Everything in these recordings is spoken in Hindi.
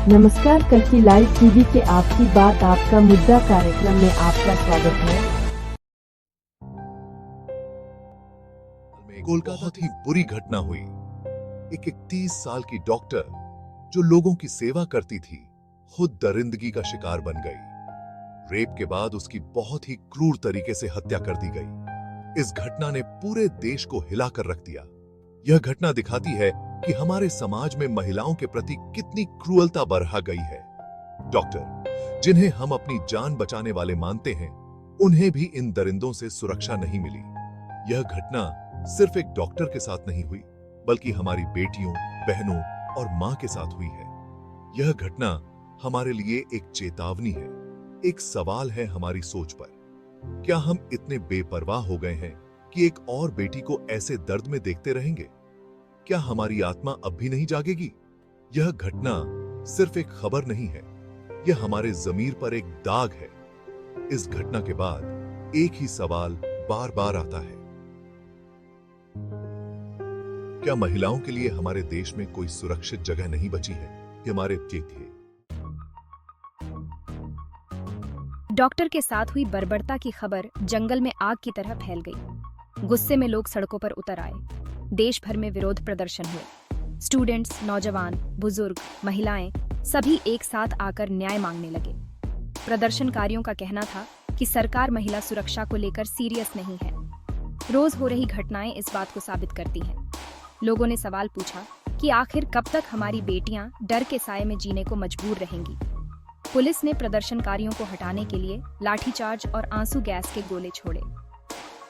नमस्कार, कल की लाइव टीवी के आपकी बात आपका मुद्दा कार्यक्रम में आपका स्वागत है। कोलकाता बहुत ही बुरी घटना हुई। एक 31 साल की डॉक्टर जो लोगों की सेवा करती थी, खुद दरिंदगी का शिकार बन गई। रेप के बाद उसकी बहुत ही क्रूर तरीके से हत्या कर दी गई। इस घटना ने पूरे देश को हिलाकर रख दिया। यह घटना दिखाती है कि हमारे समाज में महिलाओं के प्रति कितनी क्रूरता बरहा गई है। डॉक्टर, जिन्हें हम अपनी जान बचाने वाले मानते हैं, उन्हें भी इन दरिंदों से सुरक्षा नहीं मिली। यह घटना सिर्फ एक डॉक्टर के साथ नहीं हुई, बल्कि हमारी बेटियों, बहनों और मां के साथ हुई है। यह घटना हमारे लिए एक चेतावनी है, एक सवाल है हमारी सोच पर। क्या हम इतने बेपरवाह हो गए हैं कि एक और बेटी को ऐसे दर्द में देखते रहेंगे? क्या हमारी आत्मा अब भी नहीं जागेगी? यह घटना सिर्फ एक खबर नहीं है, यह हमारे ज़मीर पर एक दाग है। इस घटना के बाद एक ही सवाल बार बार आता है, क्या महिलाओं के लिए हमारे देश में कोई सुरक्षित जगह नहीं बची है? ये हमारे थे। डॉक्टर के साथ हुई बर्बरता की खबर जंगल में आग की तरह फैल गई। गुस्से में लोग सड़कों पर उतर आए। देश भर में विरोध प्रदर्शन हुए। स्टूडेंट्स, नौजवान, बुजुर्ग, महिलाएं सभी एक साथ आकर न्याय मांगने लगे। प्रदर्शनकारियों का कहना था कि सरकार महिला सुरक्षा को लेकर सीरियस नहीं है। रोज हो रही घटनाएं इस बात को साबित करती हैं। लोगों ने सवाल पूछा कि आखिर कब तक हमारी बेटियां डर के साए में जीने को मजबूर रहेंगी। पुलिस ने प्रदर्शनकारियों को हटाने के लिए लाठीचार्ज और आंसू गैस के गोले छोड़े।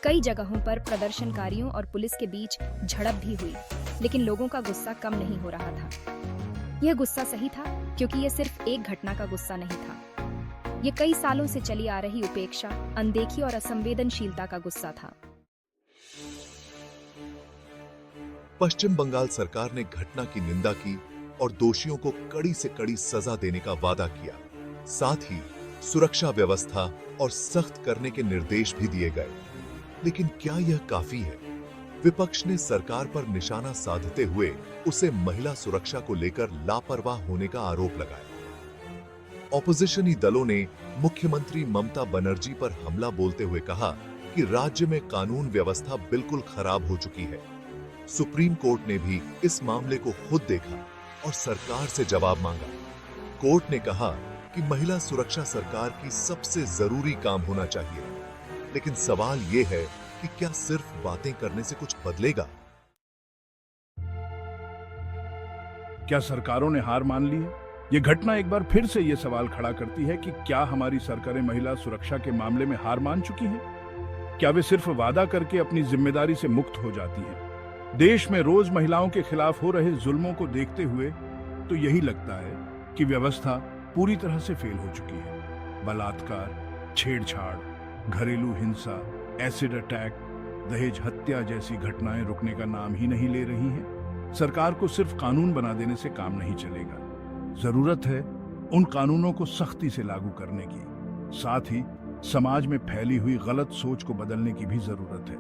कई जगहों पर प्रदर्शनकारियों और पुलिस के बीच झड़प भी हुई, लेकिन लोगों का गुस्सा कम नहीं हो रहा था। यह गुस्सा सही था, क्योंकि यह सिर्फ एक घटना का गुस्सा नहीं था। यह कई सालों से चली आ रही उपेक्षा, अनदेखी और असंवेदनशीलता का गुस्सा था। पश्चिम बंगाल सरकार ने घटना की निंदा की और दोषियों को कड़ी से कड़ी सजा देने का वादा किया। साथ ही सुरक्षा व्यवस्था और सख्त करने के निर्देश भी दिए गए। लेकिन क्या यह काफी है? विपक्ष ने सरकार पर निशाना साधते हुए उसे महिला सुरक्षा को लेकर लापरवाह होने का आरोप लगाया। ऑपोजिशनी दलों ने मुख्यमंत्री ममता बनर्जी पर हमला बोलते हुए कहा कि राज्य में कानून व्यवस्था बिल्कुल खराब हो चुकी है। सुप्रीम कोर्ट ने भी इस मामले को खुद देखा और सरकार से जवाब मांगा। कोर्ट ने कहा कि महिला सुरक्षा सरकार की सबसे जरूरी काम होना चाहिए। लेकिन सवाल यह है कि क्या सिर्फ बातें करने से कुछ बदलेगा? क्या सरकारों ने हार मान ली है? यह घटना एक बार फिर से यह सवाल खड़ा करती है कि क्या हमारी सरकारें महिला सुरक्षा के मामले में हार मान चुकी हैं? क्या वे सिर्फ वादा करके अपनी जिम्मेदारी से मुक्त हो जाती हैं? देश में रोज महिलाओं के खिलाफ हो रहे जुल्मों को देखते हुए तो यही लगता है कि व्यवस्था पूरी तरह से फेल हो चुकी है। बलात्कार, छेड़छाड़, घरेलू हिंसा, एसिड अटैक, दहेज हत्या जैसी घटनाएं रुकने का नाम ही नहीं ले रही हैं। सरकार को सिर्फ कानून बना देने से काम नहीं चलेगा। जरूरत है उन कानूनों को सख्ती से लागू करने की। साथ ही समाज में फैली हुई गलत सोच को बदलने की भी जरूरत है।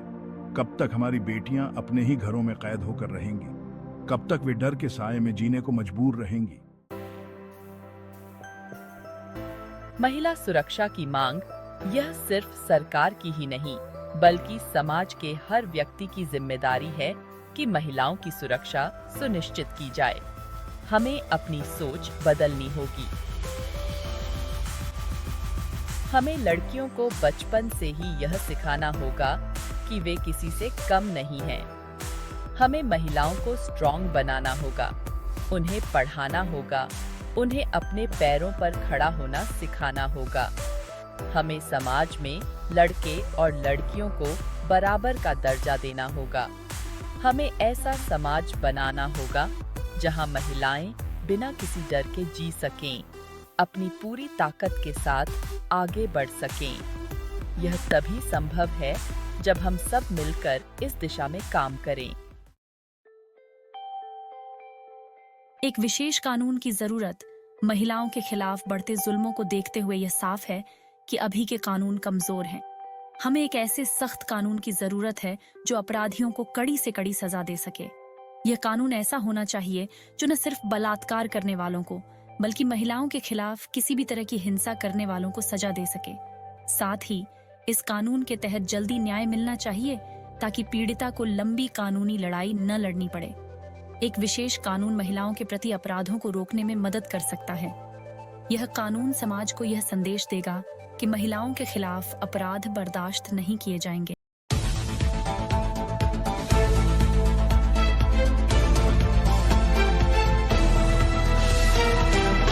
कब तक हमारी बेटियां अपने ही घरों में कैद होकर रहेंगी? कब तक वे डर के साए में जीने को मजबूर रहेंगी? महिला सुरक्षा की मांग यह सिर्फ सरकार की ही नहीं, बल्कि समाज के हर व्यक्ति की जिम्मेदारी है कि महिलाओं की सुरक्षा सुनिश्चित की जाए। हमें अपनी सोच बदलनी होगी। हमें लड़कियों को बचपन से ही यह सिखाना होगा कि वे किसी से कम नहीं हैं। हमें महिलाओं को स्ट्रॉन्ग बनाना होगा, उन्हें पढ़ाना होगा, उन्हें अपने पैरों पर खड़ा होना सिखाना होगा। हमें समाज में लड़के और लड़कियों को बराबर का दर्जा देना होगा। हमें ऐसा समाज बनाना होगा जहां महिलाएं बिना किसी डर के जी सकें, अपनी पूरी ताकत के साथ आगे बढ़ सकें। यह तभी संभव है जब हम सब मिलकर इस दिशा में काम करें। एक विशेष कानून की जरूरत महिलाओं के खिलाफ बढ़ते जुल्मों को देखते हुए यह साफ है कि अभी के कानून कमजोर हैं। हमें एक ऐसे सख्त कानून की जरूरत है जो अपराधियों को कड़ी से कड़ी सजा दे सके। यह कानून ऐसा होना चाहिए जो न सिर्फ बलात्कार करने वालों को, बल्कि महिलाओं के खिलाफ किसी भी तरह की हिंसा करने वालों को सजा दे सके। साथ ही इस कानून के तहत जल्दी न्याय मिलना चाहिए ताकि पीड़िता को लंबी कानूनी लड़ाई न लड़नी पड़े। एक विशेष कानून महिलाओं के प्रति अपराधों को रोकने में मदद कर सकता है। यह कानून समाज को यह संदेश देगा कि महिलाओं के खिलाफ अपराध बर्दाश्त नहीं किए जाएंगे।